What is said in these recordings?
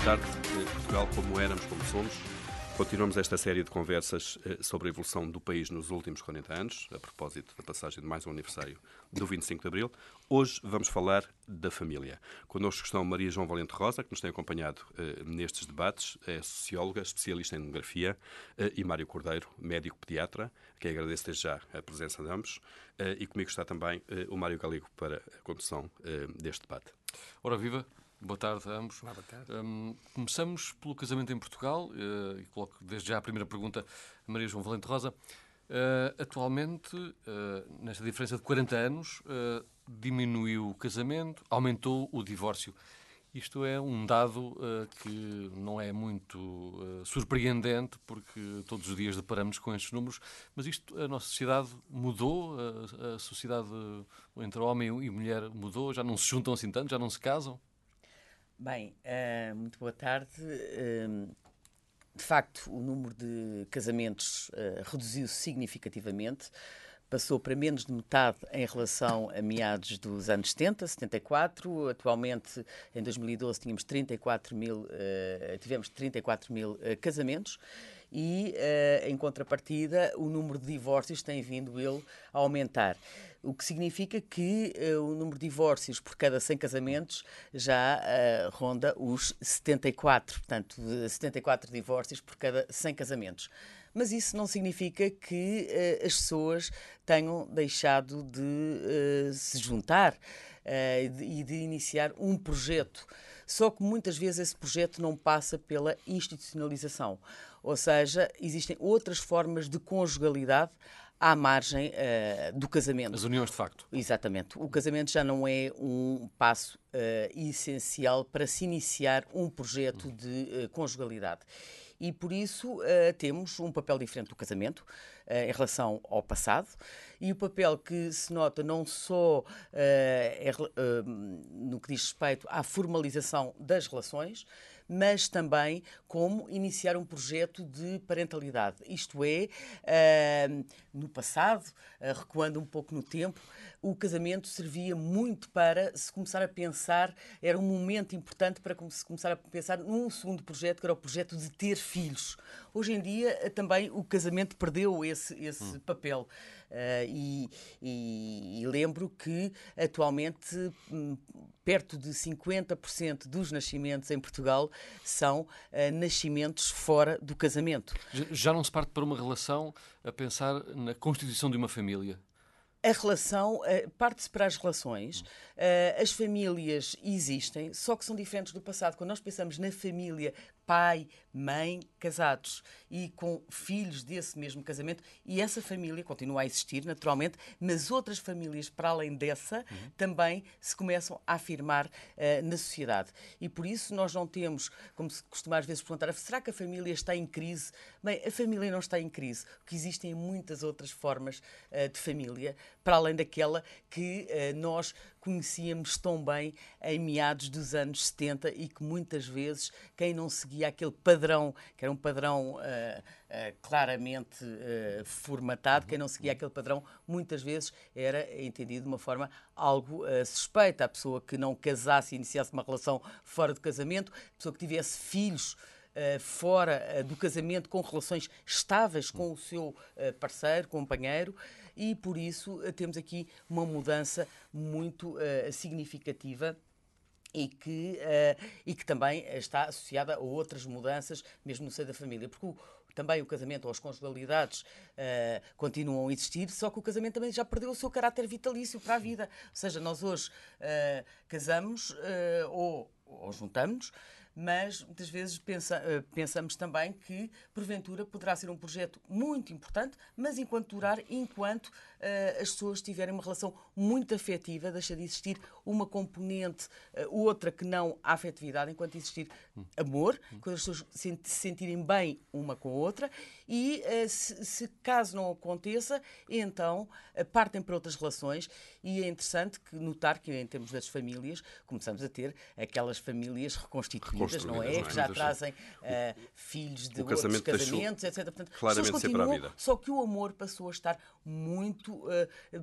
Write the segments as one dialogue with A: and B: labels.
A: tarde, Portugal como éramos, como somos. Continuamos esta série de conversas sobre a evolução do país nos últimos 40 anos, a propósito da passagem de mais um aniversário do 25 de Abril. Hoje vamos falar da família. Connosco estão Maria João Valente Rosa, que nos tem acompanhado nestes debates, é socióloga, especialista em demografia, e Mário Cordeiro, médico pediatra, a quem agradeço desde já a presença de ambos. E comigo está também o Mário Galego para a condução deste debate.
B: Ora viva! Boa tarde a ambos.
C: Boa tarde.
B: Começamos pelo casamento em Portugal e coloco desde já a primeira pergunta a Maria João Valente Rosa. Atualmente, nesta diferença de 40 anos, diminuiu o casamento, aumentou o divórcio. Isto é um dado que não é muito surpreendente, porque todos os dias deparamos com estes números, mas isto, a nossa sociedade mudou, a sociedade entre homem e mulher mudou, já não se juntam assim tanto, já não se casam?
C: Bem, muito boa tarde. De facto, o número de casamentos reduziu-se significativamente. Passou para menos de metade em relação a meados dos anos 70, 74. Atualmente, em 2012, tivemos 34 mil casamentos e, em contrapartida, o número de divórcios tem vindo ele a aumentar. O que significa que o número de divórcios por cada 100 casamentos já ronda os 74. Portanto, 74 divórcios por cada 100 casamentos. Mas isso não significa que as pessoas tenham deixado de se juntar e de iniciar um projeto. Só que muitas vezes esse projeto não passa pela institucionalização. Ou seja, existem outras formas de conjugalidade à margem do casamento.
B: As uniões de facto.
C: Exatamente. O casamento já não é um passo essencial para se iniciar um projeto de conjugalidade. E por isso temos um papel diferente do casamento em relação ao passado, e o papel que se nota não só no que diz respeito à formalização das relações, mas também como iniciar um projeto de parentalidade. Isto é, no passado, recuando um pouco no tempo, o casamento servia muito para se começar a pensar, era um momento importante para se começar a pensar num segundo projeto, que era o projeto de ter filhos. Hoje em dia, também o casamento perdeu esse papel. E lembro que, atualmente, perto de 50% dos nascimentos em Portugal são nascimentos fora do casamento.
B: Já não se parte para uma relação a pensar na constituição de uma família?
C: A relação, parte-se para as relações, as famílias existem, só que são diferentes do passado. Quando nós pensamos na família, pai, mãe, casados e com filhos desse mesmo casamento, e essa família continua a existir, naturalmente, mas outras famílias, para além dessa, também se começam a afirmar na sociedade. E por isso nós não temos, como se costuma às vezes perguntar, será que a família está em crise? Bem, a família não está em crise, porque existem muitas outras formas de família, para além daquela que nós conhecíamos tão bem em meados dos anos 70 e que muitas vezes quem não seguia aquele padrão, que era um padrão claramente formatado, quem não seguia aquele padrão muitas vezes era entendido de uma forma algo suspeita. A pessoa que não casasse e iniciasse uma relação fora do casamento, a pessoa que tivesse filhos fora do casamento, com relações estáveis com o seu parceiro, companheiro, e por isso temos aqui uma mudança muito significativa e que também está associada a outras mudanças, mesmo no seio da família, porque também o casamento ou as conjugalidades continuam a existir, só que o casamento também já perdeu o seu caráter vitalício para a vida. Ou seja, nós hoje casamos ou juntamos-nos, mas muitas vezes pensamos também que, porventura, poderá ser um projeto muito importante, mas enquanto durar, enquanto as pessoas tiverem uma relação muito afetiva, deixa de existir uma componente, outra que não a afetividade, enquanto existir amor, quando as pessoas se sentirem bem uma com a outra, e se caso não aconteça, então partem para outras relações, e é interessante notar que, em termos das famílias, começamos a ter aquelas famílias reconstituídas, não é? Que já trazem filhos de outros casamentos, etc. Portanto, as pessoas continuam, só que o amor passou a estar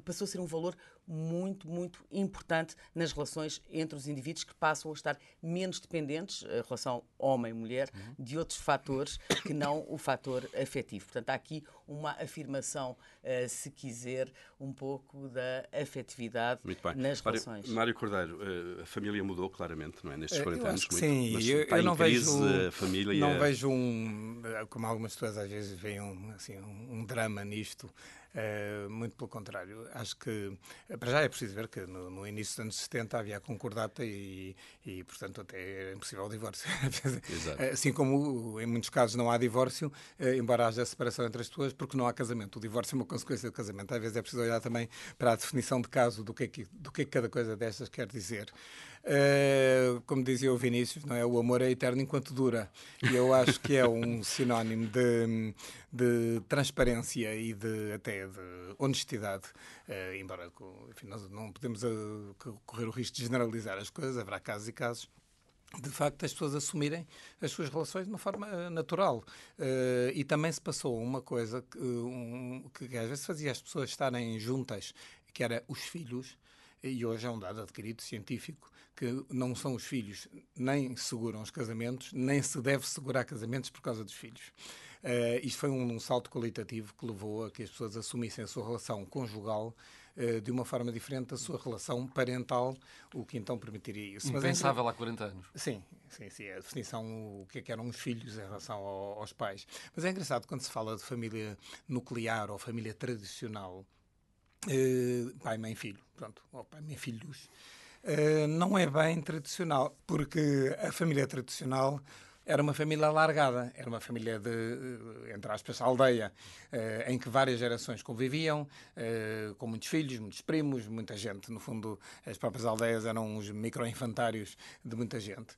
C: passou a ser um valor muito, muito importante nas relações entre os indivíduos, que passam a estar menos dependentes, a relação homem-mulher, de outros fatores que não o fator afetivo. Portanto, há aqui uma afirmação, se quiser, um pouco da afetividade nas relações.
A: Mário Cordeiro, a família mudou claramente, não é? Nestes 40 anos, muito.
D: Sim,
A: Mas
D: eu
A: está
D: não
A: em crise
D: vejo,
A: a família.
D: não vejo como algumas pessoas às vezes veem um drama nisto. Muito pelo contrário. Acho que, para já é preciso ver que no início dos anos 70 havia a concordata e portanto, até era impossível o divórcio. Assim como em muitos casos não há divórcio, embora haja separação entre as pessoas, porque não há casamento. O divórcio é uma consequência do casamento. Às vezes é preciso olhar também para a definição de caso do que é que cada coisa destas quer dizer. Como dizia o Vinícius, não é? O amor é eterno enquanto dura. E eu acho que é um sinónimo de transparência e até de honestidade, embora enfim, nós não podemos correr o risco de generalizar as coisas, haverá casos e casos. De facto, as pessoas assumirem as suas relações de uma forma natural. E também se passou uma coisa que às vezes fazia as pessoas estarem juntas, que era os filhos, e hoje é um dado adquirido científico, que não são os filhos, nem seguram os casamentos, nem se deve segurar casamentos por causa dos filhos. Isto foi um salto qualitativo que levou a que as pessoas assumissem a sua relação conjugal de uma forma diferente da sua relação parental, o que então permitiria isso.
B: Impensável há 40 anos.
D: Sim, a definição, o que eram os filhos em relação aos pais. Mas é engraçado quando se fala de família nuclear ou família tradicional, pai, mãe, filho, pronto, ou pai, mãe, filhos, não é bem tradicional, porque a família tradicional era uma família alargada, era uma família entre aspas, aldeia, em que várias gerações conviviam, com muitos filhos, muitos primos, muita gente. No fundo, as próprias aldeias eram uns micro-infantários de muita gente.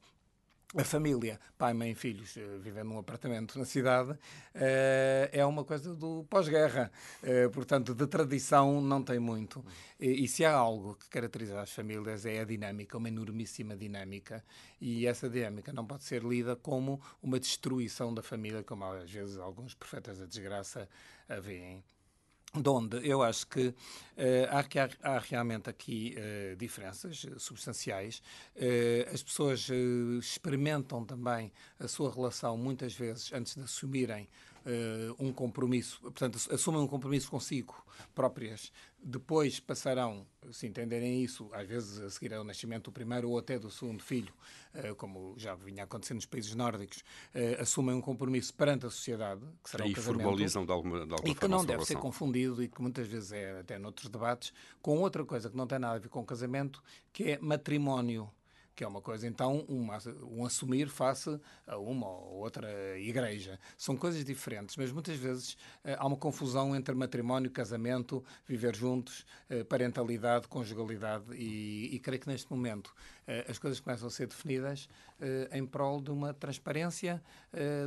D: A família, pai, mãe, filhos, vivendo num apartamento na cidade, é uma coisa do pós-guerra. Portanto, de tradição não tem muito. E se há algo que caracteriza as famílias é a dinâmica, uma enormíssima dinâmica. E essa dinâmica não pode ser lida como uma destruição da família, como às vezes alguns profetas da desgraça a veem. Onde eu acho que há realmente aqui diferenças substanciais. As pessoas experimentam também a sua relação muitas vezes antes de assumirem um compromisso, portanto, assumem um compromisso consigo próprias, depois passarão, se entenderem isso, às vezes a seguir ao nascimento do primeiro ou até do segundo filho, como já vinha acontecendo nos países nórdicos, assumem um compromisso perante a sociedade, que será o casamento.
A: E formalizam de alguma forma
D: e que não deve ser confundido, e que muitas vezes é até noutros debates, com outra coisa que não tem nada a ver com casamento, que é matrimónio. Que é uma coisa, então, um assumir face a uma ou outra igreja. São coisas diferentes, mas muitas vezes há uma confusão entre matrimónio, casamento, viver juntos, parentalidade, conjugalidade, e creio que neste momento as coisas começam a ser definidas em prol de uma transparência,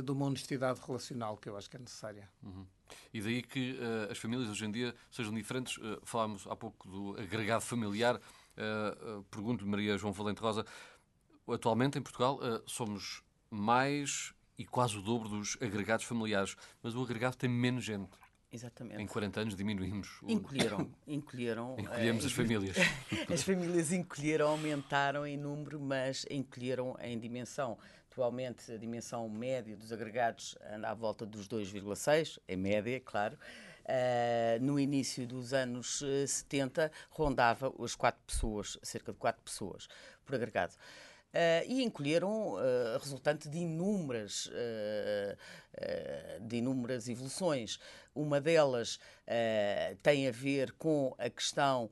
D: de uma honestidade relacional que eu acho que é necessária.
B: Uhum. E daí que as famílias hoje em dia sejam diferentes. Falámos há pouco do agregado familiar. Pergunto, Maria João Valente Rosa, atualmente em Portugal somos mais e quase o dobro dos agregados familiares, mas o agregado tem menos gente.
C: Exatamente.
B: Em 40 anos diminuímos.
C: Encolhemos
B: as famílias.
C: As famílias encolheram, aumentaram em número, mas encolheram em dimensão. Atualmente, a dimensão média dos agregados anda à volta dos 2,6, em média, claro. No início dos anos 70, rondava as 4 pessoas, cerca de 4 pessoas por agregado. E encolheram resultante de inúmeras evoluções. Uma delas tem a ver com a questão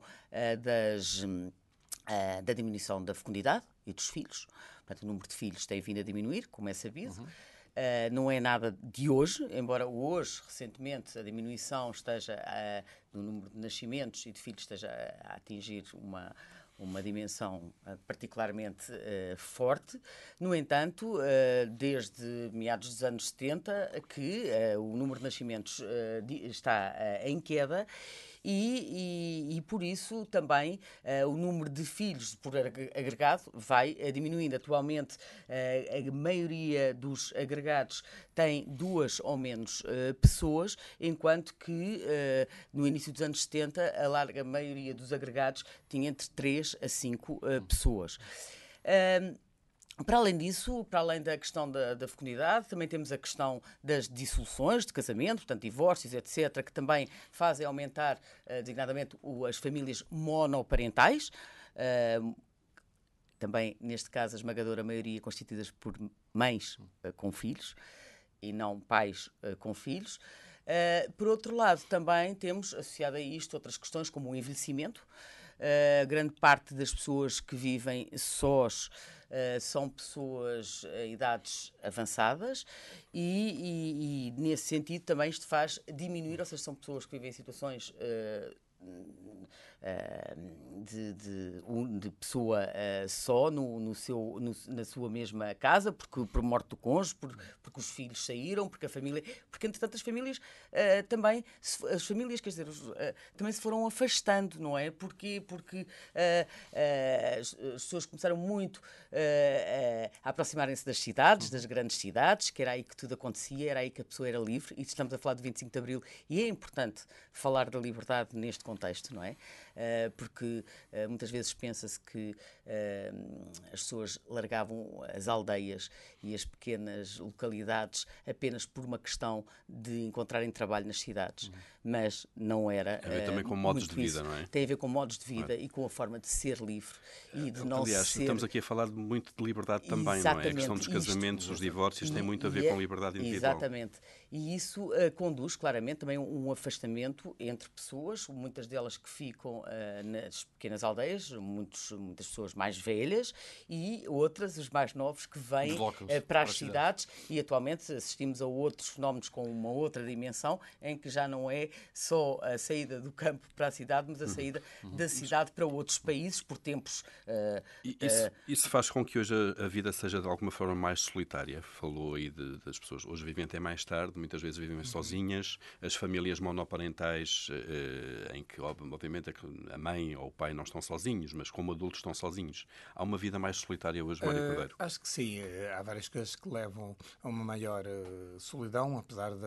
C: da diminuição da fecundidade e dos filhos. Portanto, o número de filhos tem vindo a diminuir, como é sabido. Uhum. Não é nada de hoje, embora hoje, recentemente, a diminuição esteja no número de nascimentos e de filhos esteja a atingir uma dimensão particularmente forte. No entanto, desde meados dos anos 70, que o número de nascimentos está em queda e por isso também o número de filhos por agregado vai diminuindo. Atualmente, a maioria dos agregados tem 2 ou menos pessoas, enquanto que no início dos anos 70 a larga maioria dos agregados tinha entre 3 a 5 pessoas. Para além disso, para além da questão da fecundidade, também temos a questão das dissoluções de casamento, portanto, divórcios, etc., que também fazem aumentar, designadamente, as famílias monoparentais. Também, neste caso, a esmagadora maioria constituídas por mães com filhos e não pais com filhos. Por outro lado, também temos, associado a isto, outras questões como o envelhecimento. Grande parte das pessoas que vivem sós são pessoas em idades avançadas e nesse sentido também isto faz diminuir, ou seja, são pessoas que vivem em situações de pessoa só na sua mesma casa, por morte do cônjuge, porque os filhos saíram, porque a família, porque entretanto as famílias também, as famílias, quer dizer, também se foram afastando, não é? Porque as pessoas começaram muito a aproximarem-se das cidades, das grandes cidades, que era aí que tudo acontecia, era aí que a pessoa era livre, e estamos a falar de 25 de Abril, e é importante falar da liberdade neste contexto, não é? Porque muitas vezes pensa-se que as pessoas largavam as aldeias e as pequenas localidades apenas por uma questão de encontrarem trabalho nas cidades, mas não era.
A: Tem a ver também com modos de vida, não é?
C: Tem a ver com modos de vida e com a forma de ser livre e de não
A: Aliás,
C: ser...
A: estamos aqui a falar muito de liberdade também,
C: Exatamente.
A: não é? A questão dos casamentos, dos divórcios, tem muito a ver com liberdade individual.
C: Exatamente. E isso conduz claramente também a um afastamento entre pessoas, muitas delas que ficam nas pequenas aldeias, muitas pessoas mais velhas e outras, os mais novos, que vêm para as cidades, e atualmente assistimos a outros fenómenos com uma outra dimensão, em que já não é só a saída do campo para a cidade, mas a saída da cidade para outros países por tempos...
A: Isso faz com que hoje a vida seja de alguma forma mais solitária. Falou aí das pessoas hoje vivem até mais tarde, muitas vezes vivem sozinhas, as famílias monoparentais em que obviamente a mãe ou o pai não estão sozinhos, mas como adultos estão sozinhos. Há uma vida mais solitária hoje, Mário Cordeiro?
D: Acho que sim. Há várias coisas que levam a uma maior solidão, apesar de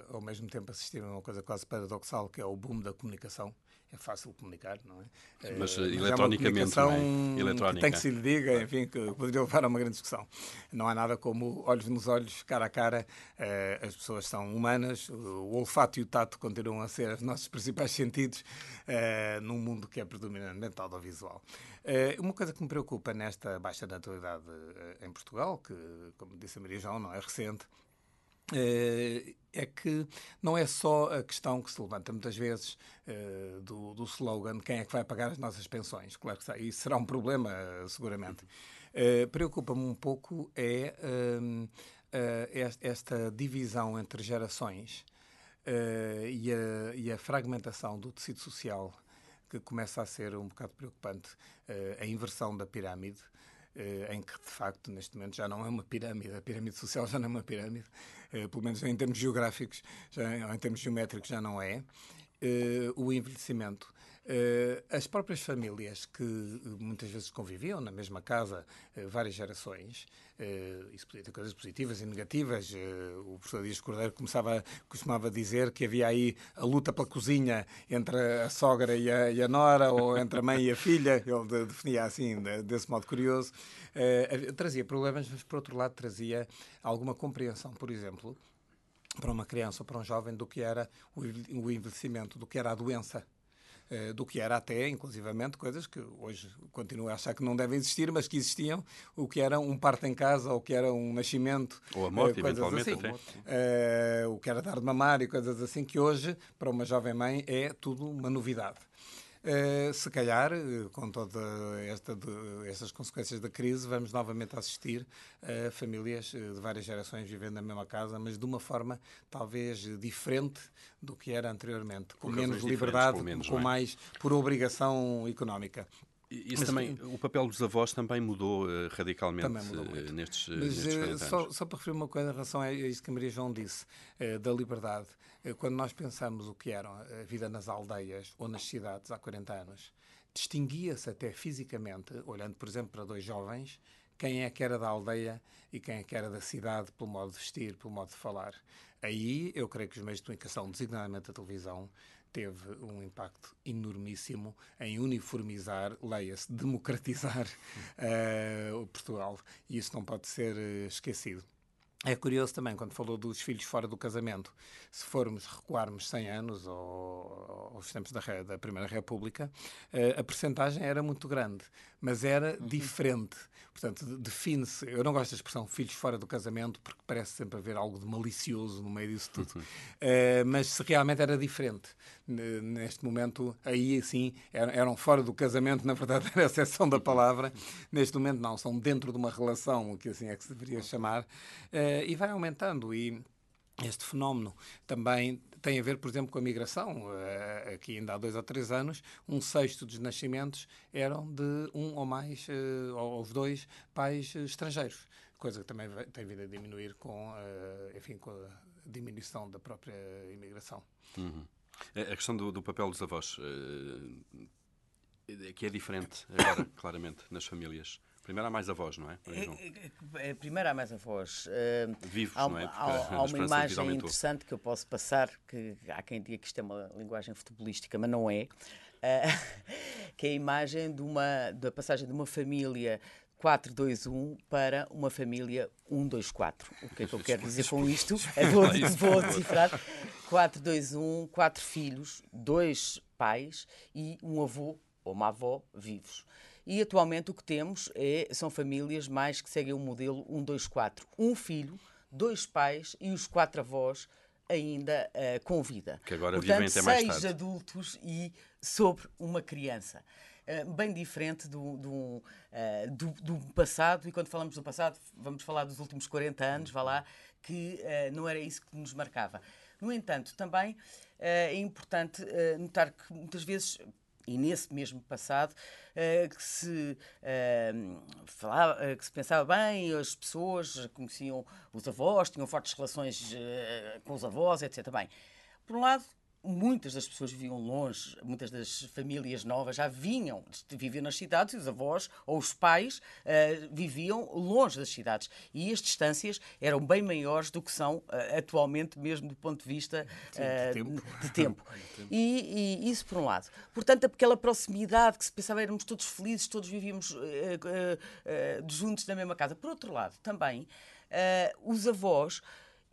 D: ao mesmo tempo assistir a uma coisa quase paradoxal, que é o boom da comunicação. É fácil comunicar, não é?
A: Mas eletronicamente, não é?
D: Eletrónica. Tem que se lhe diga, enfim, que poderia levar a uma grande discussão. Não há nada como olhos nos olhos, cara a cara. As pessoas são humanas, o olfato e o tato continuam a ser os nossos principais sentidos num mundo que é predominantemente audiovisual. Uma coisa que me preocupa nesta baixa natalidade em Portugal, que, como disse a Maria João, não é recente, é que não é só a questão que se levanta muitas vezes do slogan quem é que vai pagar as nossas pensões. Claro que isso será um problema, seguramente. Preocupa-me um pouco esta divisão entre gerações e a fragmentação do tecido social, que começa a ser um bocado preocupante. A inversão da pirâmide, em que, de facto, neste momento já não é uma pirâmide, a pirâmide social já não é uma pirâmide, pelo menos em termos geográficos, ou em termos geométricos já não é. O envelhecimento. As próprias famílias que muitas vezes conviviam na mesma casa várias gerações, isso podia ter coisas positivas e negativas. O professor Dias Cordeiro costumava dizer que havia aí a luta pela cozinha entre a sogra e a nora, ou entre a mãe e a filha. Ele definia assim, desse modo curioso. Trazia problemas, mas por outro lado trazia alguma compreensão, por exemplo, para uma criança ou para um jovem, do que era o envelhecimento, do que era a doença, do que era até, inclusivamente, coisas que hoje continuo a achar que não devem existir, mas que existiam, o que era um parto em casa, ou o que era um nascimento,
A: ou a morte,
D: eventualmente,
A: assim, até.
D: O que era dar de mamar e coisas assim, que hoje, para uma jovem mãe, é tudo uma novidade. Se calhar, com todas estas consequências da crise, vamos novamente assistir a famílias de várias gerações vivendo na mesma casa, mas de uma forma talvez diferente do que era anteriormente, com menos liberdade, com mais por obrigação económica.
A: Isso também, o papel dos avós também mudou radicalmente nestes 40 anos.
D: Só para referir uma coisa em relação a isso que a Maria João disse, da liberdade. Quando nós pensamos o que era a vida nas aldeias ou nas cidades há 40 anos, distinguia-se até fisicamente, olhando, por exemplo, para dois jovens, quem é que era da aldeia e quem é que era da cidade, pelo modo de vestir, pelo modo de falar. Aí, eu creio que os meios de comunicação, designadamente a televisão, teve um impacto enormíssimo em uniformizar, leia-se, democratizar Portugal. E isso não pode ser esquecido. É curioso também, quando falou dos filhos fora do casamento, se recuarmos 100 anos aos tempos da Primeira República, a percentagem era muito grande, mas era diferente. Portanto, define-se, eu não gosto da expressão filhos fora do casamento, porque parece sempre haver algo de malicioso no meio disso tudo. Mas se realmente era diferente. Neste momento, aí sim, eram fora do casamento, na verdade era a exceção da palavra. Neste momento não, são dentro de uma relação, que assim é que se deveria chamar, e vai aumentando. E este fenómeno também tem a ver, por exemplo, com a migração. Aqui ainda há 2 ou 3 anos, 1/6 dos nascimentos eram de um ou mais, ou os 2 pais estrangeiros. Coisa que também tem vindo a diminuir com a diminuição da própria imigração.
A: A questão do papel dos avós, que é diferente agora, claramente, nas famílias. Primeiro há mais avós, não é?
C: Primeiro há mais avós.
A: Vivos,
C: há,
A: não é?
C: Há uma imagem interessante que eu posso passar, que há quem diga que isto é uma linguagem futebolística, mas não é. Que é a imagem da passagem de uma família 4-2-1 para uma família 1-2-4. O que é que eu quero dizer com isto? Vou decifrar. 4-2-1, 4 filhos, 2 pais e um avô ou uma avó vivos. E atualmente o que temos são famílias mais que seguem o modelo 1-2-4. Um filho, 2 pais e os 4 avós ainda com vida.
A: Que agora
C: portanto,
A: vivem até mais
C: 6
A: tarde.
C: adultos e sobre uma criança. Bem diferente do passado, e quando falamos do passado, vamos falar dos últimos 40 anos, vá lá, que não era isso que nos marcava. No entanto, também é importante notar que muitas vezes, e nesse mesmo passado, que se pensava bem, as pessoas conheciam os avós, tinham fortes relações com os avós, etc. Bem, por um lado, muitas das pessoas viviam longe, muitas das famílias novas já viviam nas cidades e os avós ou os pais viviam longe das cidades. E as distâncias eram bem maiores do que são atualmente, mesmo do ponto de vista de tempo. E isso por um lado. Portanto, aquela proximidade que se pensava, éramos todos felizes, todos vivíamos juntos na mesma casa. Por outro lado, também, os avós,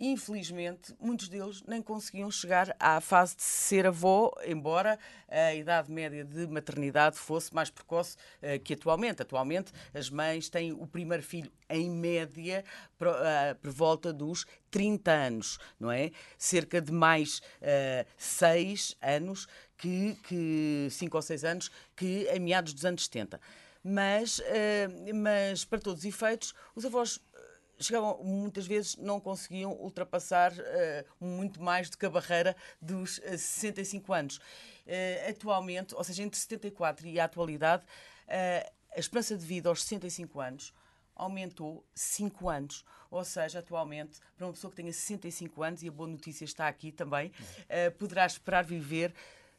C: infelizmente, muitos deles nem conseguiam chegar à fase de ser avó, embora a idade média de maternidade fosse mais precoce que atualmente. Atualmente, as mães têm o primeiro filho, em média, por volta dos 30 anos, não é? Cerca de mais 6 anos, 5 ou 6 anos, que em meados dos anos 70. Mas para todos os efeitos, os avós chegavam, muitas vezes não conseguiam ultrapassar muito mais do que a barreira dos 65 anos. Atualmente, ou seja, entre 74 e a atualidade, a esperança de vida aos 65 anos aumentou 5 anos. Ou seja, atualmente, para uma pessoa que tenha 65 anos, e a boa notícia está aqui também, poderá esperar viver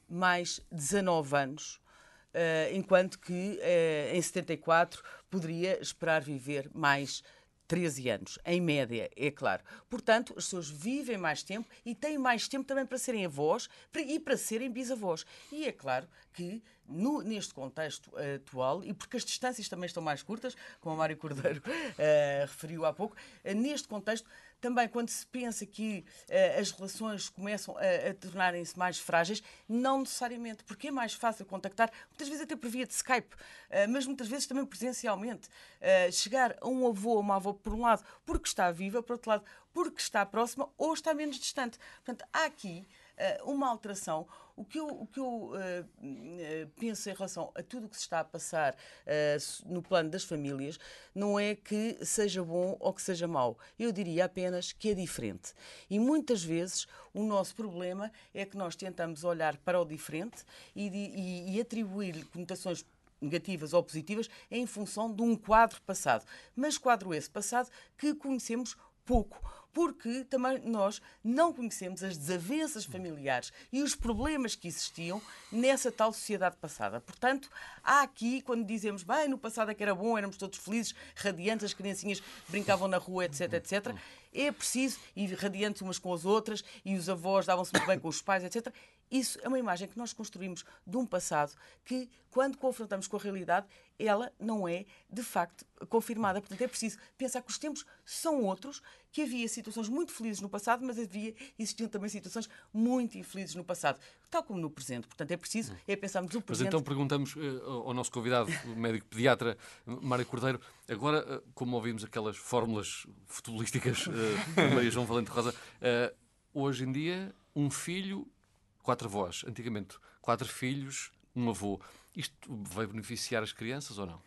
C: mais 19 anos, enquanto que em 74 poderia esperar viver mais 13 anos, em média, é claro. Portanto, as pessoas vivem mais tempo e têm mais tempo também para serem avós e para serem bisavós. E é claro que, neste contexto atual, e porque as distâncias também estão mais curtas, como a Mário Cordeiro referiu há pouco, neste contexto, também quando se pensa que as relações começam a tornarem-se mais frágeis, não necessariamente, porque é mais fácil contactar, muitas vezes até por via de Skype, mas muitas vezes também presencialmente. Chegar a um avô ou uma avó, por um lado, porque está viva, por outro lado, porque está próxima ou está menos distante. Portanto, há aqui uma alteração. O que eu penso em relação a tudo o que se está a passar no plano das famílias não é que seja bom ou que seja mau. Eu diria apenas que é diferente. E muitas vezes o nosso problema é que nós tentamos olhar para o diferente e atribuir-lhe conotações negativas ou positivas em função de um quadro passado. Mas quadro esse passado que conhecemos pouco, porque também nós não conhecemos as desavenças familiares e os problemas que existiam nessa tal sociedade passada. Portanto, há aqui, quando dizemos, bem, no passado é que era bom, éramos todos felizes, radiantes, as criancinhas brincavam na rua, etc, etc, é preciso, e radiantes umas com as outras, e os avós davam-se muito bem com os pais, etc. Isso é uma imagem que nós construímos de um passado que, quando confrontamos com a realidade, ela não é, de facto, confirmada. Portanto, é preciso pensar que os tempos são outros, que havia situações muito felizes no passado, mas existiam também situações muito infelizes no passado, tal como no presente. Portanto, é preciso pensarmos o presente.
B: Mas então perguntamos ao nosso convidado, o médico pediatra Mário Cordeiro, agora, como ouvimos aquelas fórmulas futebolísticas da Maria João Valente Rosa, hoje em dia, um filho, 4 avós. Antigamente, 4 filhos, um avô. Isto vai beneficiar as crianças ou não?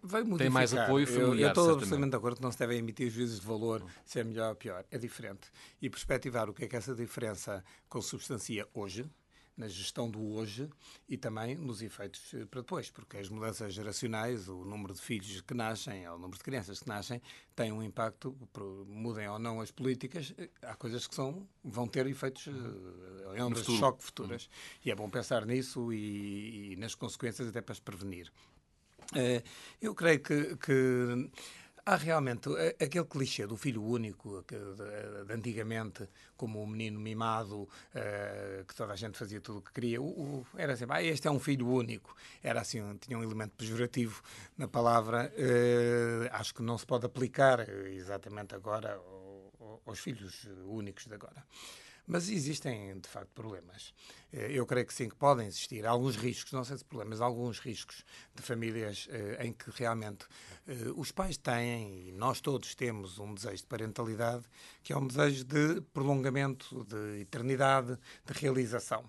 D: Vai modificar.
B: Tem mais apoio familiar,
D: eu estou
B: certamente.
D: absolutamente de acordo que não se devem emitir juízos de valor se é melhor ou pior. É diferente. E perspectivar o que é que essa diferença consubstancia hoje, na gestão do hoje e também nos efeitos para depois, porque as mudanças geracionais, o número de filhos que nascem, o número de crianças que nascem, tem um impacto, mudem ou não as políticas, há coisas que vão ter efeitos, ondas de choque futuras. E é bom pensar nisso e nas consequências até para as prevenir. Eu creio que há realmente aquele clichê do filho único de antigamente, como o menino mimado, que toda a gente fazia tudo o que queria. Era assim, este é um filho único. Era assim, tinha um elemento pejorativo na palavra. Acho que não se pode aplicar exatamente agora aos filhos únicos de agora. Mas existem, de facto, problemas. Eu creio que sim, que podem existir alguns riscos, não sei se problemas, alguns riscos de famílias em que realmente os pais têm, e nós todos temos, um desejo de parentalidade, que é um desejo de prolongamento, de eternidade, de realização.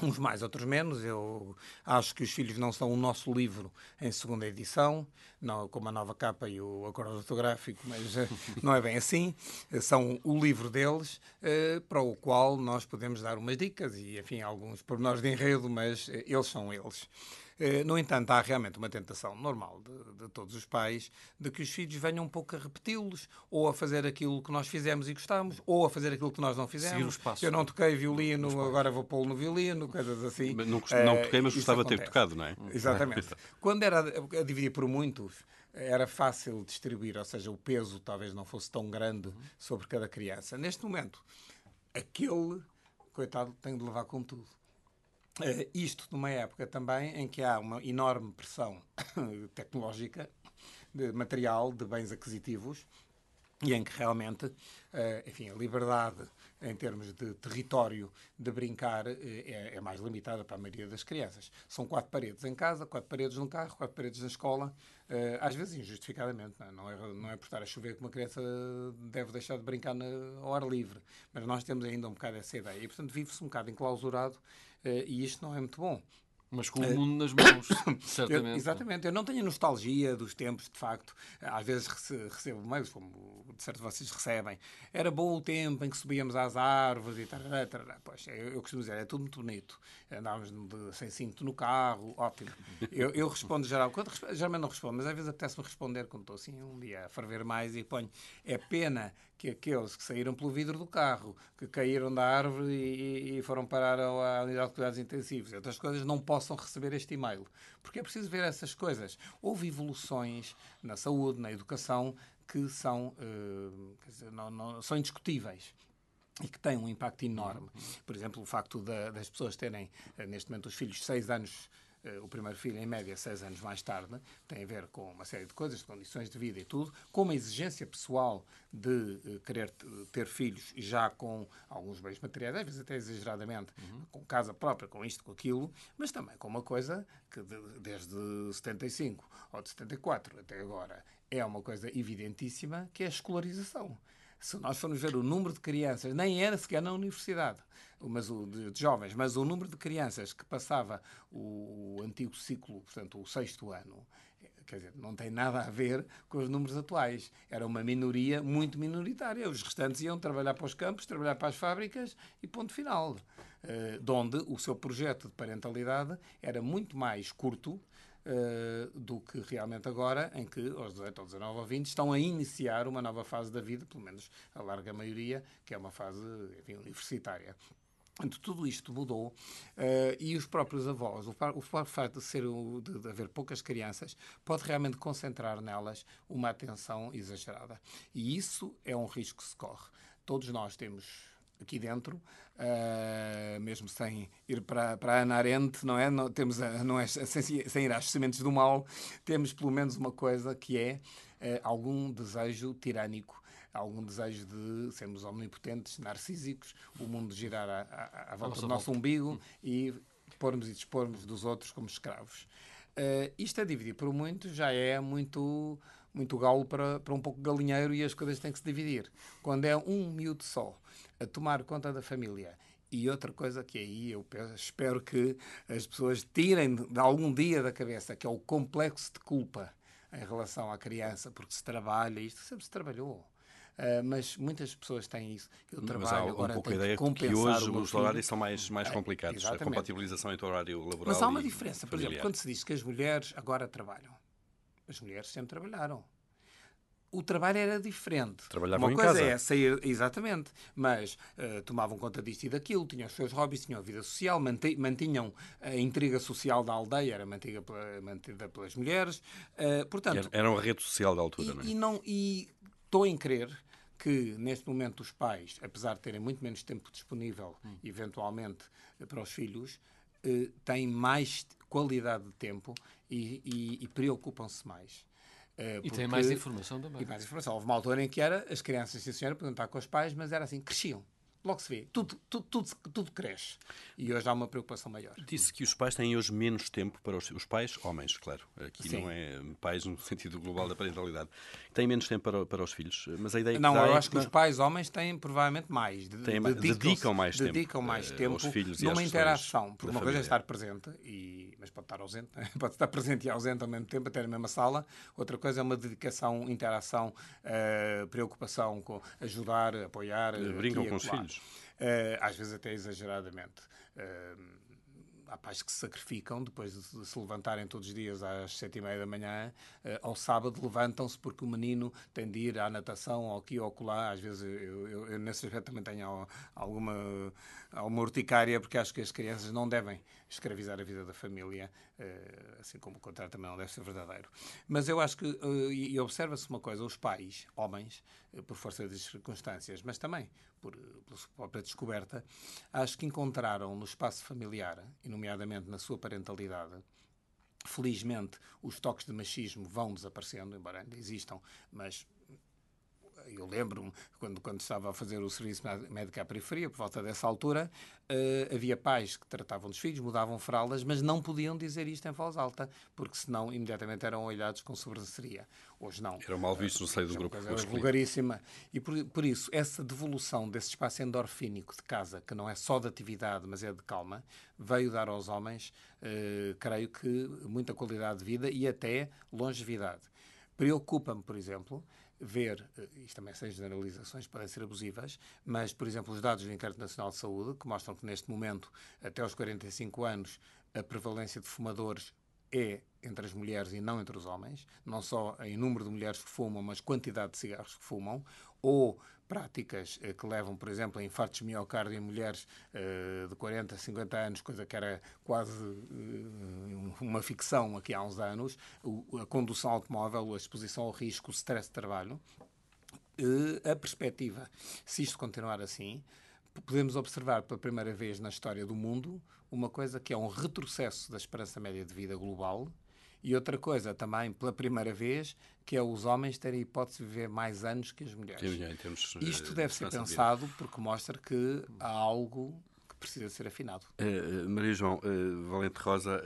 D: Uns mais, outros menos. Eu acho que Os Filhos Não São o Nosso Livro em segunda edição, não, como a nova capa e o acordo ortográfico, mas não é bem assim. São o livro deles, para o qual nós podemos dar umas dicas e, enfim, alguns pormenores de enredo, mas eles são eles. No entanto, há realmente uma tentação normal de todos os pais de que os filhos venham um pouco a repeti-los, ou a fazer aquilo que nós fizemos e gostamos, ou a fazer aquilo que nós não fizemos.
B: Seguir os passos.
D: Eu não toquei violino, agora vou pô-lo no violino, coisas assim.
A: Não toquei, mas gostava de ter tocado, não é?
D: Exatamente. Quando era a dividir por muitos, era fácil distribuir, ou seja, o peso talvez não fosse tão grande sobre cada criança. Neste momento, aquele, coitado, tem de levar com tudo. Isto numa época também em que há uma enorme pressão tecnológica, de material, de bens aquisitivos, e em que realmente, enfim, a liberdade em termos de território de brincar é mais limitada para a maioria das crianças. São 4 paredes em casa, 4 paredes no carro, 4 paredes na escola, às vezes injustificadamente. Não é por estar a chover que uma criança deve deixar de brincar ao ar livre, mas nós temos ainda um bocado essa ideia. E, portanto, vive-se um bocado enclausurado e isto não é muito bom.
B: Mas com o mundo nas mãos, certamente.
D: Exatamente. Eu não tenho nostalgia dos tempos, de facto. Às vezes recebo mails, como de certo vocês recebem. Era bom o tempo em que subíamos às árvores e tal. Pois, eu costumo dizer, é tudo muito bonito. Andávamos sem cinto no carro, ótimo. Eu respondo geral. Geralmente não respondo, mas às vezes apetece-me responder quando estou assim um dia a ferver mais e ponho. É pena que aqueles que saíram pelo vidro do carro, que caíram da árvore e foram parar à unidade de cuidados intensivos e outras coisas, não possam receber este e-mail. Porque é preciso ver essas coisas. Houve evoluções na saúde, na educação, que são, são indiscutíveis e que têm um impacto enorme. Por exemplo, o facto das pessoas terem, neste momento, os filhos de 6 anos, o primeiro filho, em média, 6 anos mais tarde, tem a ver com uma série de coisas, de condições de vida e tudo, com uma exigência pessoal de querer ter filhos já com alguns bens materiais, às vezes até exageradamente, com casa própria, com isto, com aquilo, mas também com uma coisa que desde 75 ou de 74 até agora é uma coisa evidentíssima, que é a escolarização. Se nós formos ver o número de crianças, nem era sequer na universidade, mas de jovens, mas o número de crianças que passava o antigo ciclo, portanto, o 6º ano, quer dizer, não tem nada a ver com os números atuais. Era uma minoria muito minoritária. Os restantes iam trabalhar para os campos, trabalhar para as fábricas e ponto final. De onde o seu projeto de parentalidade era muito mais curto, do que realmente agora, em que aos 18, aos 19 ou 20 estão a iniciar uma nova fase da vida, pelo menos a larga maioria, que é uma fase, enfim, universitária. Portanto, tudo isto mudou e os próprios avós, o próprio facto de haver poucas crianças, pode realmente concentrar nelas uma atenção exagerada. E isso é um risco que se corre. Todos nós temos aqui dentro, mesmo sem ir para a Hannah Arendt, não é? Sem ir às sementes do mal, temos pelo menos uma coisa que é algum desejo tirânico, algum desejo de sermos omnipotentes, narcísicos, o mundo girar à volta do nosso umbigo e pormos e dispormos dos outros como escravos. Isto a dividir por muito já é muito galo para um pouco galinheiro e as coisas têm que se dividir. Quando é um miúdo só a tomar conta da família e outra coisa que aí eu espero que as pessoas tirem de algum dia da cabeça, que é o complexo de culpa em relação à criança, porque se trabalha, isto sempre se trabalhou. Mas muitas pessoas têm isso. Eu trabalho,
A: mas há
D: agora
A: pouco a
D: tenho
A: ideia
D: que compensar
A: que hoje
D: o meu
A: os horários
D: filho.
A: são mais complicados. A compatibilização entre o horário laboral
D: Mas há uma
A: e
D: diferença. Por
A: familiar.
D: exemplo, quando se diz que as mulheres agora trabalham, as mulheres sempre trabalharam. O trabalho era diferente.
A: Trabalhavam
D: uma
A: em
D: coisa
A: casa.
D: é sair, exatamente, mas tomavam conta disto e daquilo, tinham os seus hobbies, tinham a vida social, mantinham a intriga social da aldeia, era mantida pelas mulheres. Portanto,
A: Era uma rede social da altura, não é?
D: E estou em crer que, neste momento, os pais, apesar de terem muito menos tempo disponível, eventualmente, para os filhos, têm mais qualidade de tempo e preocupam-se mais.
B: E tem mais informação também.
D: E mais informação. Houve uma altura em que as crianças, sim senhora, podiam estar com os pais, mas era assim, cresciam. Logo se vê. Tudo cresce. E hoje há uma preocupação maior.
A: Disse que os pais têm hoje menos tempo para os pais, homens, claro. Aqui
D: Sim.
A: não é pais no sentido global da parentalidade. Têm menos tempo para os filhos. Mas a ideia
D: Não,
A: que dá
D: eu
A: é
D: acho que os pais homens têm provavelmente mais.
A: Dedicam mais tempo,
D: Dedicam mais tempo
A: aos filhos e às
D: numa
A: questões
D: interação. Porque
A: da
D: uma coisa
A: família.
D: é estar presente, mas pode estar ausente. Pode estar presente e ausente ao mesmo tempo, até na mesma sala. Outra coisa é uma dedicação, interação, preocupação com ajudar, apoiar.
A: Brincam com os filhos.
D: Às vezes até exageradamente. Há pais que se sacrificam depois de se levantarem todos os dias às 7h30 da manhã. Ao sábado levantam-se porque o menino tem de ir à natação, ou aqui ou acolá. Às vezes eu nesse aspecto também tenho alguma urticária, porque acho que as crianças não devem escravizar a vida da família, assim como o contrário também não deve ser verdadeiro. Mas eu acho que, e observa-se uma coisa, os pais, homens, por força das circunstâncias, mas também pela sua própria descoberta, acho que encontraram no espaço familiar, e nomeadamente na sua parentalidade, felizmente os toques de machismo vão desaparecendo, embora ainda existam, mas eu lembro-me, quando estava a fazer o serviço médico à periferia, por volta dessa altura, havia pais que tratavam dos filhos, mudavam fraldas, mas não podiam dizer isto em voz alta, porque senão imediatamente eram olhados com sobranceria. Hoje não.
A: Eram mal vistos no seio do grupo.
D: Era vulgaríssima. E por isso, essa devolução desse espaço endorfínico de casa, que não é só de atividade, mas é de calma, veio dar aos homens, creio que, muita qualidade de vida e até longevidade. Preocupa-me, por exemplo, ver, isto também sem generalizações, podem ser abusivas, mas, por exemplo, os dados do Inquérito Nacional de Saúde, que mostram que neste momento, até aos 45 anos, a prevalência de fumadores é entre as mulheres e não entre os homens, não só em número de mulheres que fumam, mas quantidade de cigarros que fumam, ou práticas que levam, por exemplo, a infartos de miocárdio em mulheres de 40, 50 anos, coisa que era quase uma ficção aqui há uns anos, a condução automóvel, a exposição ao risco, o stress de trabalho. A perspectiva, se isto continuar assim, podemos observar pela primeira vez na história do mundo uma coisa que é um retrocesso da esperança média de vida global. E outra coisa também, pela primeira vez, que é os homens terem a hipótese de viver mais anos que as mulheres. Isto deve ser pensado porque mostra que há algo que precisa ser afinado.
A: Maria João, Valente Rosa,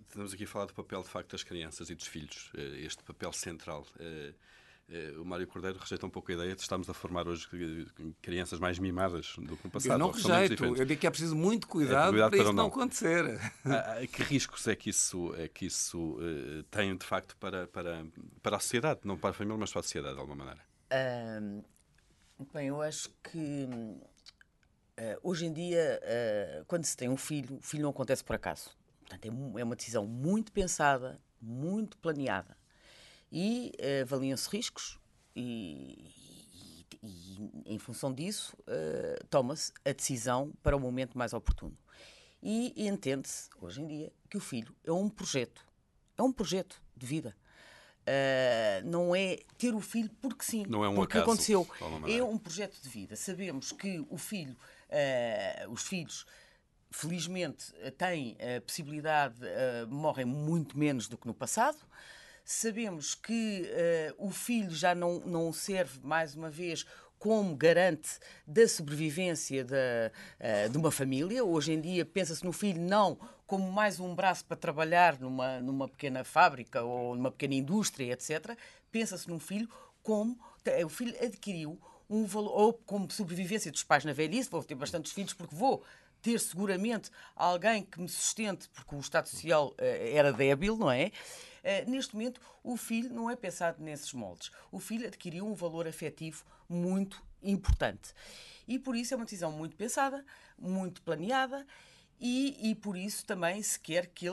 A: estamos aqui a falar do papel, de facto, das crianças e dos filhos, este papel central. O Mário Cordeiro rejeita um pouco a ideia de estarmos a formar hoje crianças mais mimadas do que no passado.
D: Eu não rejeito, eu digo que é preciso muito cuidado para isso não acontecer.
A: Que riscos é que isso tem, de facto, para a sociedade? Não para a família, mas para a sociedade, de alguma maneira?
C: Bem, eu acho que hoje em dia, quando se tem um filho, o filho não acontece por acaso. Portanto, é uma decisão muito pensada, muito planeada. E avaliam-se riscos e, em função disso, toma-se a decisão para o momento mais oportuno. E entende-se, hoje em dia, que o filho é um projeto de vida. Não é ter o filho porque sim,
A: não é um
C: porque
A: acaso,
C: aconteceu.
A: É
C: um projeto de vida. Sabemos que o filho, os filhos, felizmente, têm a possibilidade, morrem muito menos do que no passado. Sabemos que o filho já não serve, mais uma vez, como garante da sobrevivência de uma família. Hoje em dia pensa-se no filho não como mais um braço para trabalhar numa pequena fábrica ou numa pequena indústria, etc. Pensa-se num filho como o filho adquiriu um valor, ou como sobrevivência dos pais na velhice. Vou ter bastantes filhos porque vou ter seguramente alguém que me sustente, porque o Estado Social era débil, não é? Neste momento, o filho não é pensado nesses moldes. O filho adquiriu um valor afetivo muito importante. E por isso é uma decisão muito pensada, muito planeada, e por isso também se quer que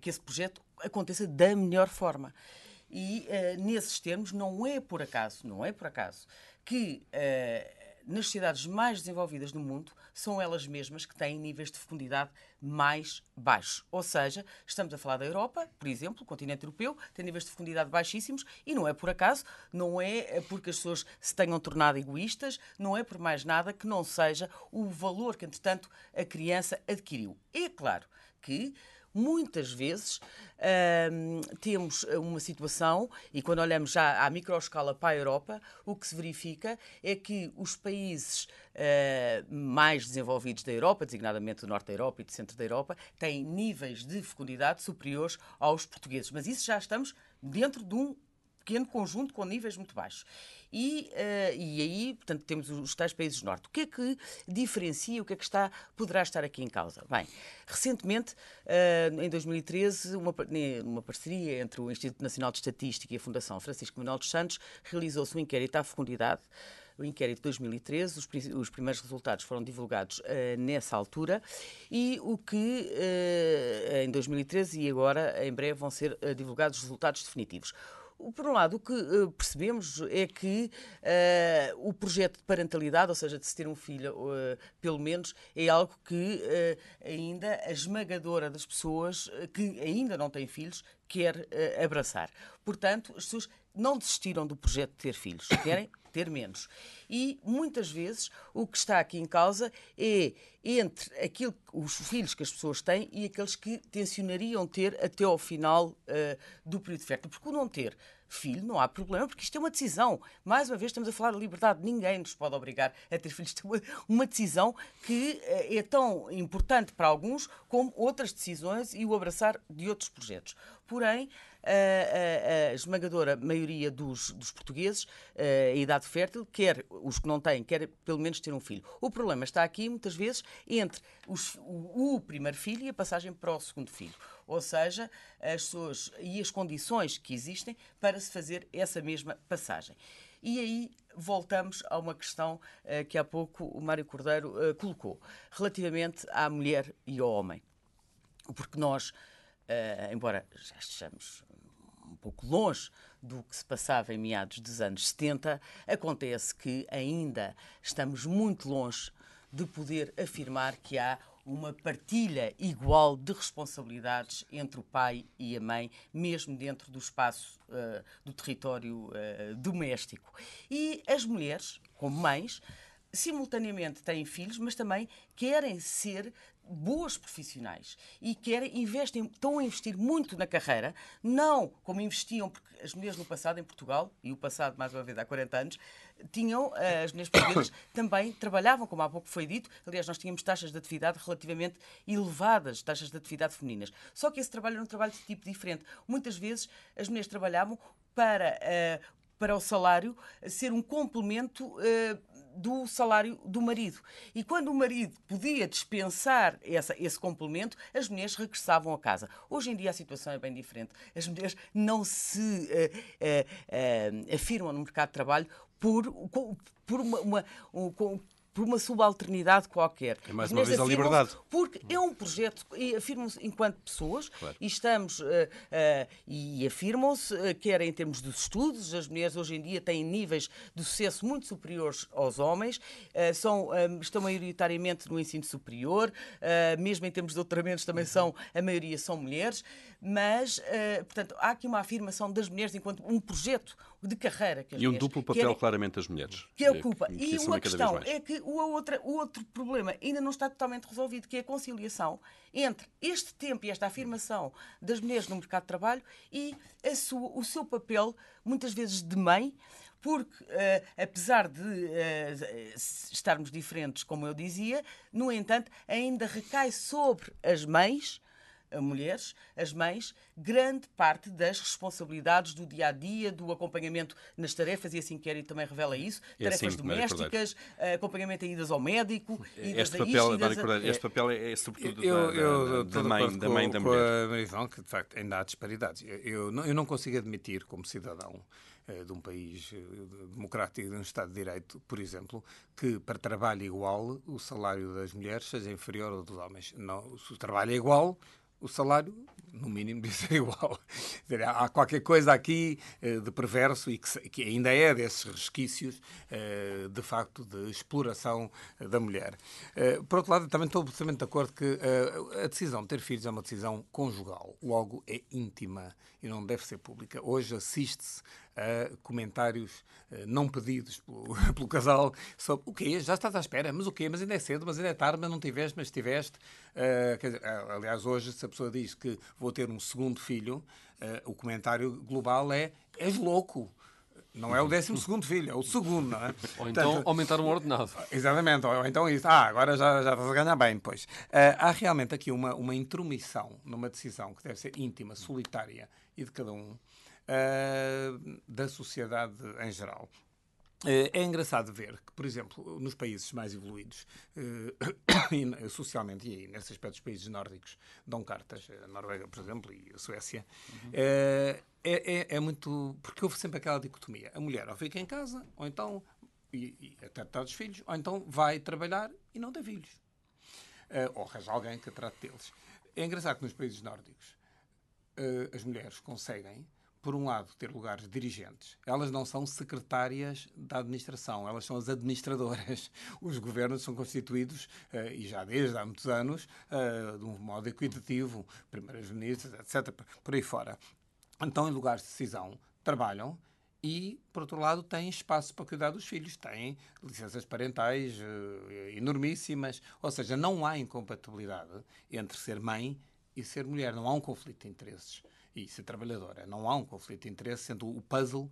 C: esse projeto aconteça da melhor forma. E nesses termos não é por acaso que nas sociedades mais desenvolvidas do mundo são elas mesmas que têm níveis de fecundidade mais baixos. Ou seja, estamos a falar da Europa, por exemplo, o continente europeu tem níveis de fecundidade baixíssimos e não é por acaso, não é porque as pessoas se tenham tornado egoístas, não é por mais nada que não seja o valor que, entretanto, a criança adquiriu. É claro que muitas vezes temos uma situação, e quando olhamos já à microescala para a Europa, o que se verifica é que os países mais desenvolvidos da Europa, designadamente do Norte da Europa e do Centro da Europa, têm níveis de fecundidade superiores aos portugueses. Mas isso já estamos dentro de um pequeno conjunto com níveis muito baixos. E aí, portanto, temos os tais países do Norte. O que é que diferencia, o que é que poderá estar aqui em causa? Bem, recentemente, em 2013, uma parceria entre o Instituto Nacional de Estatística e a Fundação Francisco Manuel dos Santos, realizou-se um inquérito à fecundidade. O inquérito de 2013, os primeiros resultados foram divulgados nessa altura e o que em 2013 e agora em breve vão ser divulgados os resultados definitivos. Por um lado, o que percebemos é que o projeto de parentalidade, ou seja, de se ter um filho, pelo menos, é algo que ainda a esmagadora das pessoas que ainda não têm filhos quer abraçar. Portanto, as pessoas não desistiram do projeto de ter filhos, querem ter menos. E, muitas vezes, o que está aqui em causa é entre os filhos que as pessoas têm e aqueles que tencionariam ter até ao final do período fértil. Porque o não ter filho não há problema, porque isto é uma decisão. Mais uma vez, estamos a falar de liberdade. Ninguém nos pode obrigar a ter filhos. Isto é uma decisão que é tão importante para alguns como outras decisões e o abraçar de outros projetos. Porém, a esmagadora maioria dos portugueses, a idade fértil, quer os que não têm, quer pelo menos ter um filho. O problema está aqui, muitas vezes, entre o primeiro filho e a passagem para o segundo filho. Ou seja, as pessoas e as condições que existem para se fazer essa mesma passagem. E aí voltamos a uma questão que há pouco o Mário Cordeiro colocou, relativamente à mulher e ao homem. Porque nós, embora já estejamos um pouco longe do que se passava em meados dos anos 70, acontece que ainda estamos muito longe de poder afirmar que há uma partilha igual de responsabilidades entre o pai e a mãe, mesmo dentro do espaço do território doméstico. E as mulheres, como mães, simultaneamente têm filhos, mas também querem ser boas profissionais e estão a investir muito na carreira, não como investiam, porque as mulheres no passado em Portugal, e o passado mais uma vez há 40 anos, as mulheres portuguesas também trabalhavam, como há pouco foi dito. Aliás, nós tínhamos taxas de atividade relativamente elevadas, taxas de atividade femininas. Só que esse trabalho era um trabalho de tipo diferente. Muitas vezes as mulheres trabalhavam para o salário ser um complemento do salário do marido. E quando o marido podia dispensar esse complemento, as mulheres regressavam a casa. Hoje em dia a situação é bem diferente. As mulheres não se afirmam no mercado de trabalho por uma subalternidade qualquer.
A: É mais
C: As
A: uma vez a liberdade.
C: Porque é um projeto, e afirmam-se enquanto pessoas,
A: Claro.
C: e estamos, e afirmam-se, quer em termos dos estudos, as mulheres hoje em dia têm níveis de sucesso muito superiores aos homens, estão maioritariamente no ensino superior, mesmo em termos de doutoramentos também a maioria são mulheres, mas, portanto, há aqui uma afirmação das mulheres enquanto um projeto de carreira. Que as
A: E um
C: mulheres
A: duplo papel, claramente, das mulheres.
C: que ocupa.
A: Que
C: E
A: assumem
C: uma
A: cada vez
C: questão
A: mais.
C: é que o outro problema ainda não está totalmente resolvido, que é a conciliação entre este tempo e esta afirmação das mulheres no mercado de trabalho e o seu papel, muitas vezes, de mãe, porque, apesar de estarmos diferentes, como eu dizia, no entanto, ainda recai sobre as mães, mulheres, as mães, grande parte das responsabilidades do dia-a-dia, do acompanhamento nas tarefas, e assim Querem também revela isso, tarefas domésticas, acompanhamento a idas ao médico, idas
A: Este papel é sobretudo da mãe da
D: com
A: mulher.
D: a Marisol, que de facto ainda há disparidades. Eu não consigo admitir, como cidadão de um país democrático, de um Estado de Direito, por exemplo, que para trabalho igual o salário das mulheres seja inferior ao dos homens. Não, se o trabalho é igual, o salário, no mínimo, deve ser igual. Há qualquer coisa aqui de perverso e que ainda é desses resquícios, de facto, de exploração da mulher. Por outro lado, também estou absolutamente de acordo que a decisão de ter filhos é uma decisão conjugal, logo é íntima e não deve ser pública. Hoje assiste-se a comentários não pedidos pelo casal sobre o quê? Já estás à espera? Mas o quê? Mas ainda é cedo, mas ainda é tarde, mas não tiveste, mas tiveste. Quer dizer, aliás, hoje, se a pessoa diz que vou ter um segundo filho, o comentário global é: és louco. Não é o 12º filho, é o segundo, não é?
B: Ou então
D: Portanto,
B: aumentar um ordenado.
D: Exatamente, ou então isso. Agora já estás a ganhar bem depois. Há realmente aqui uma intromissão numa decisão que deve ser íntima, solitária e de cada um, da sociedade em geral. É engraçado ver que, por exemplo, nos países mais evoluídos, socialmente, e aí, nesse aspecto, os países nórdicos dão cartas, a Noruega, por exemplo, e a Suécia, é muito... Porque houve sempre aquela dicotomia. A mulher ou fica em casa, ou então, e até trata dos filhos, ou então vai trabalhar e não tem filhos. Ou arranja alguém que trate deles. É engraçado que nos países nórdicos as mulheres conseguem, por um lado, ter lugares dirigentes. Elas não são secretárias da administração, elas são as administradoras. Os governos são constituídos, e já desde há muitos anos, de um modo equitativo, primeiras-ministras, etc., por aí fora. Então, em lugares de decisão, trabalham e, por outro lado, têm espaço para cuidar dos filhos, têm licenças parentais enormíssimas. Ou seja, não há incompatibilidade entre ser mãe e ser mulher. Não há um conflito de interesses. E ser trabalhadora. Não há um conflito de interesse, sendo o puzzle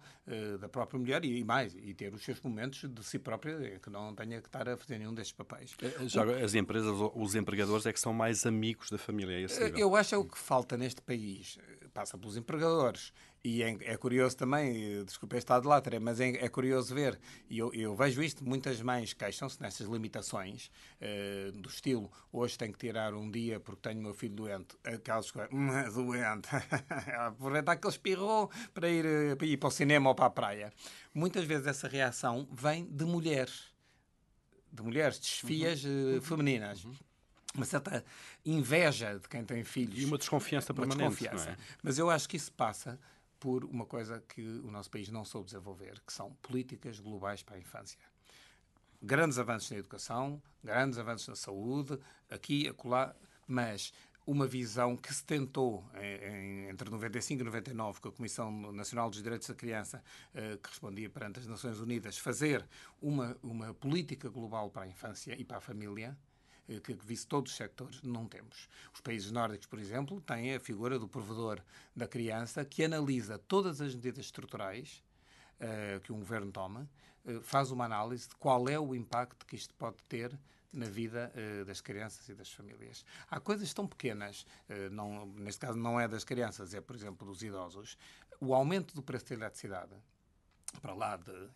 D: da própria mulher e ter os seus momentos de si própria, que não tenha que estar a fazer nenhum destes papéis.
A: Já as empresas, os empregadores é que são mais amigos da família, é esse nível.
D: Eu acho que é o que falta neste país. Passa pelos empregadores. E é curioso também, desculpe este lado de latra, mas é curioso ver, e eu vejo isto, muitas mães queixam-se nestas limitações do estilo, hoje tenho que tirar um dia porque tenho meu filho doente, aquelas coisas, doente, aproveitar que ele espirrou para ir para o cinema ou para a praia. Muitas vezes essa reação vem de mulheres, desfias femininas. Uma certa inveja de quem tem filhos.
A: E uma desconfiança permanente. Não é?
D: Mas eu acho que isso passa por uma coisa que o nosso país não soube desenvolver, que são políticas globais para a infância. Grandes avanços na educação, grandes avanços na saúde, aqui, acolá, mas uma visão que se tentou entre 95 e 99, com a Comissão Nacional dos Direitos da Criança, que respondia perante as Nações Unidas, fazer uma política global para a infância e para a família, que visse todos os sectores, não temos. Os países nórdicos, por exemplo, têm a figura do provedor da criança que analisa todas as medidas estruturais que um governo toma, faz uma análise de qual é o impacto que isto pode ter na vida das crianças e das famílias. Há coisas tão pequenas, neste caso não é das crianças, é, por exemplo, dos idosos. O aumento do preço da eletricidade, para lá do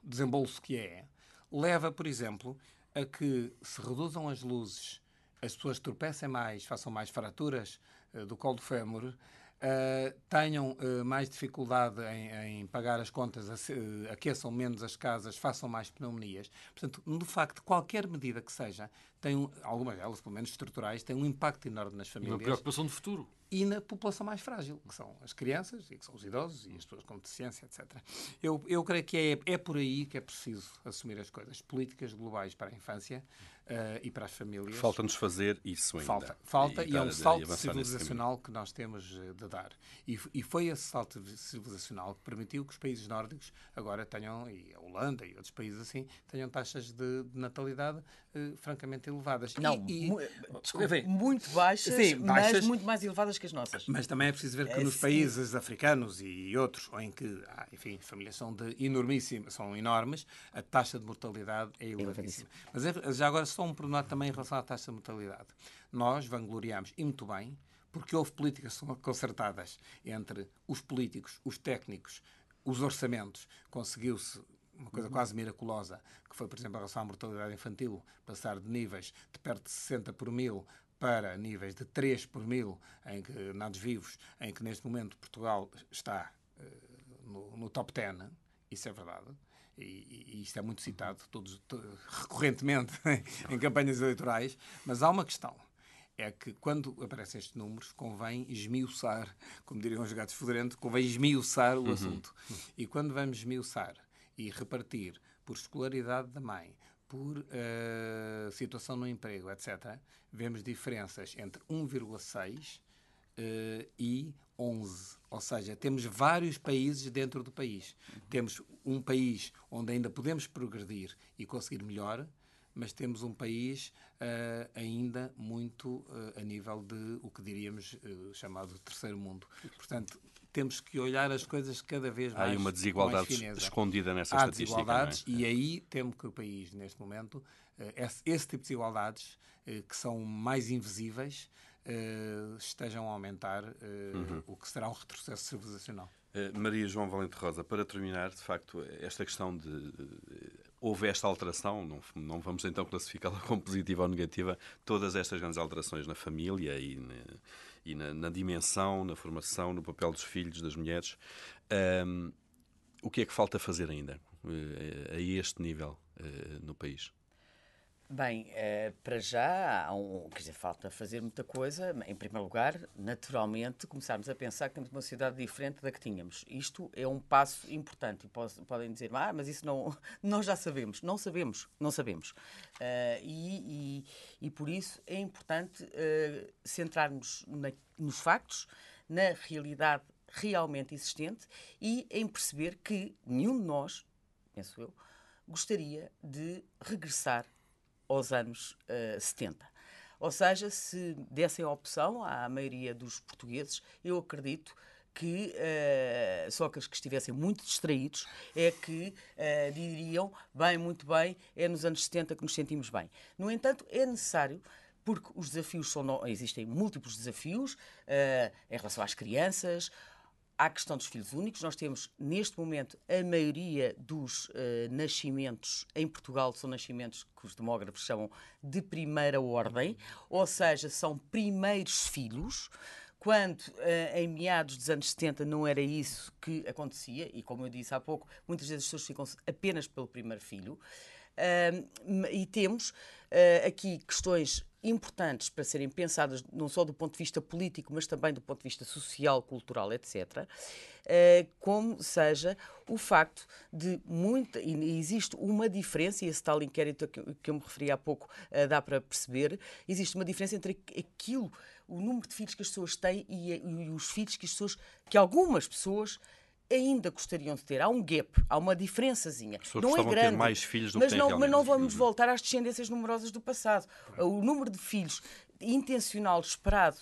D: desembolso que leva, por exemplo, a que se reduzam as luzes, as pessoas tropecem mais, façam mais fraturas do colo do fémur, tenham mais dificuldade em pagar as contas, aqueçam menos as casas, façam mais pneumonias. Portanto, de facto, qualquer medida que seja, algumas delas, pelo menos estruturais, têm um impacto enorme nas
B: E
D: famílias.
B: uma preocupação de futuro.
D: E na população mais frágil, que são as crianças, e que são os idosos e as pessoas com deficiência, etc. Eu creio que é por aí que é preciso assumir as coisas. Políticas globais para a infância e para as famílias.
A: Falta-nos fazer isso ainda.
D: Falta e é um salto civilizacional que nós temos de dar. E foi esse salto civilizacional que permitiu que os países nórdicos agora tenham, e a Holanda e outros países assim, tenham taxas de natalidade francamente elevadas.
C: Não, muito baixas,
D: sim,
C: mas muito mais elevadas que as nossas.
D: Mas também é preciso ver que nos países africanos e outros, em que, enfim, famílias são enormíssimas, são enormes, a taxa de mortalidade é elevadíssima. Mas já agora só um pormenor também em relação à taxa de mortalidade. Nós vangloriamos, e muito bem, porque houve políticas concertadas entre os políticos, os técnicos, os orçamentos. Conseguiu-se uma coisa quase miraculosa, que foi, por exemplo, em relação à mortalidade infantil, passar de níveis de perto de 60 por mil para níveis de 3 por mil nados vivos, em que neste momento Portugal está no top 10. Isso é verdade. E isto é muito citado recorrentemente em campanhas eleitorais. Mas há uma questão. É que quando aparecem estes números, convém esmiuçar, como diriam os gatos fedorentos, convém esmiuçar o assunto. E quando vamos esmiuçar e repartir por escolaridade da mãe, por situação no emprego, etc., vemos diferenças entre 1,6 e 11. Ou seja, temos vários países dentro do país. Temos um país onde ainda podemos progredir e conseguir melhor, mas temos um país ainda muito a nível de o que diríamos chamado terceiro mundo. Portanto, temos que olhar as coisas cada vez mais.
A: Há uma desigualdade escondida nessa estatística. Há
D: desigualdades, não é? E aí temos que o país, neste momento, esse tipo de desigualdades que são mais invisíveis, estejam a aumentar o que será um retrocesso civilizacional.
A: Maria João Valente Rosa, para terminar, de facto, esta questão de houve esta alteração, não vamos então classificá-la como positiva ou negativa, todas estas grandes alterações na família e na dimensão, na formação, no papel dos filhos, das mulheres. O que é que falta fazer ainda a este nível no país?
C: Bem, para já, quer dizer, falta fazer muita coisa. Em primeiro lugar, naturalmente, começarmos a pensar que temos uma sociedade diferente da que tínhamos. Isto é um passo importante. E podem dizer, mas isso não, nós já sabemos. Não sabemos. E por isso é importante centrarmos nos factos, na realidade realmente existente e em perceber que nenhum de nós, penso eu, gostaria de regressar aos anos 70. Ou seja, se dessem a opção à maioria dos portugueses, eu acredito que só aqueles que estivessem muito distraídos é que diriam, muito bem, é nos anos 70 que nos sentimos bem. No entanto, é necessário, porque os desafios existem múltiplos desafios em relação às crianças. Há a questão dos filhos únicos. Nós temos, neste momento, a maioria dos nascimentos em Portugal são nascimentos que os demógrafos chamam de primeira ordem, ou seja, são primeiros filhos, quando em meados dos anos 70 não era isso que acontecia, e como eu disse há pouco, muitas vezes as pessoas ficam-se apenas pelo primeiro filho. E temos aqui questões importantes para serem pensadas não só do ponto de vista político, mas também do ponto de vista social, cultural, etc., como seja o facto de e existe uma diferença, e esse tal inquérito que eu me referi há pouco dá para perceber, existe uma diferença entre o número de filhos que as pessoas têm e os filhos que algumas pessoas ainda gostariam de ter. Há um gap, há uma diferençazinha.
A: Não é grande, ter mais filhos do que têm realmente.
C: Mas não vamos voltar às descendências numerosas do passado. O número de filhos intencional esperado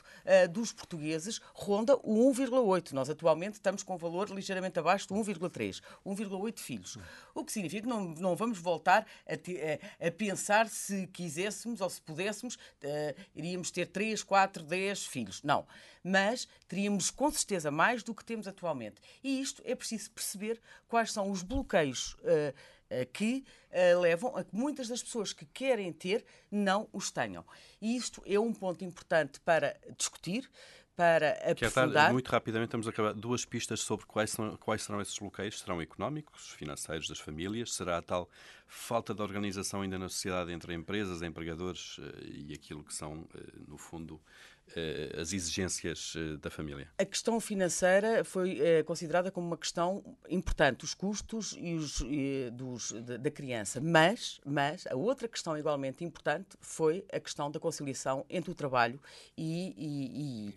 C: dos portugueses ronda o 1,8. Nós atualmente estamos com um valor ligeiramente abaixo de 1,3. 1,8 filhos. O que significa que não vamos voltar a pensar, se quiséssemos ou se pudéssemos, iríamos ter 3, 4, 10 filhos. Não. Mas teríamos com certeza mais do que temos atualmente. E isto é preciso perceber quais são os bloqueios que levam a que muitas das pessoas que querem ter não os tenham. E isto é um ponto importante para discutir, para aprofundar.
A: Muito rapidamente, estamos a acabar. 2 pistas sobre quais serão esses bloqueios. Serão económicos, financeiros das famílias? Será a tal falta de organização ainda na sociedade entre empresas, empregadores e aquilo que são, no fundo, as exigências da família?
C: A questão financeira foi considerada como uma questão importante, os custos da criança. Mas a outra questão igualmente importante foi a questão da conciliação entre o trabalho e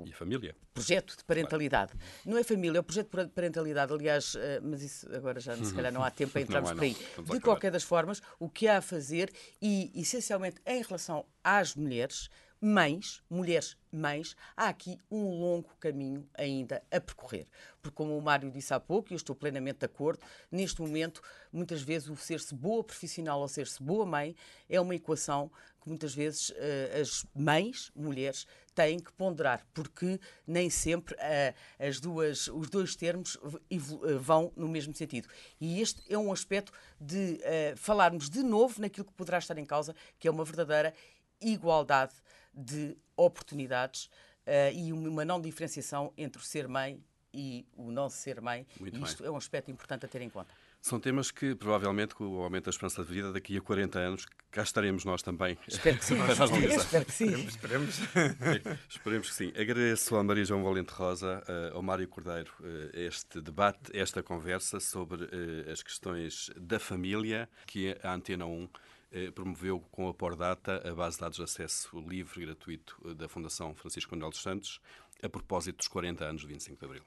A: a família?
C: Projeto de parentalidade. Claro. Não é família, é o projeto de parentalidade. Aliás, mas isso agora já se calhar não há tempo para entrarmos por aí. De qualquer das formas, o que há a fazer, e essencialmente em relação às mulheres, mulheres mães, há aqui um longo caminho ainda a percorrer. Porque, como o Mário disse há pouco, e eu estou plenamente de acordo, neste momento, muitas vezes o ser-se boa profissional ou ser-se boa mãe é uma equação que muitas vezes as mulheres, têm que ponderar, porque nem sempre os dois termos vão no mesmo sentido. E este é um aspecto de falarmos de novo naquilo que poderá estar em causa, que é uma verdadeira igualdade de oportunidades e uma não diferenciação entre o ser mãe e o não ser mãe.
A: Muito
C: e isto
A: bem.
C: É um aspecto importante a ter em conta.
A: São temas que, provavelmente, com o aumento da esperança de vida, daqui a 40 anos, cá estaremos nós também.
C: Espero que sim. Espero que sim.
A: Esperemos que sim. Agradeço à Maria João Valente Rosa, ao Mário Cordeiro, este debate, esta conversa sobre as questões da família, que a Antena 1 promoveu com a Pordata, a base de dados de acesso livre e gratuito da Fundação Francisco Manuel dos Santos, a propósito dos 40 anos de 25 de Abril.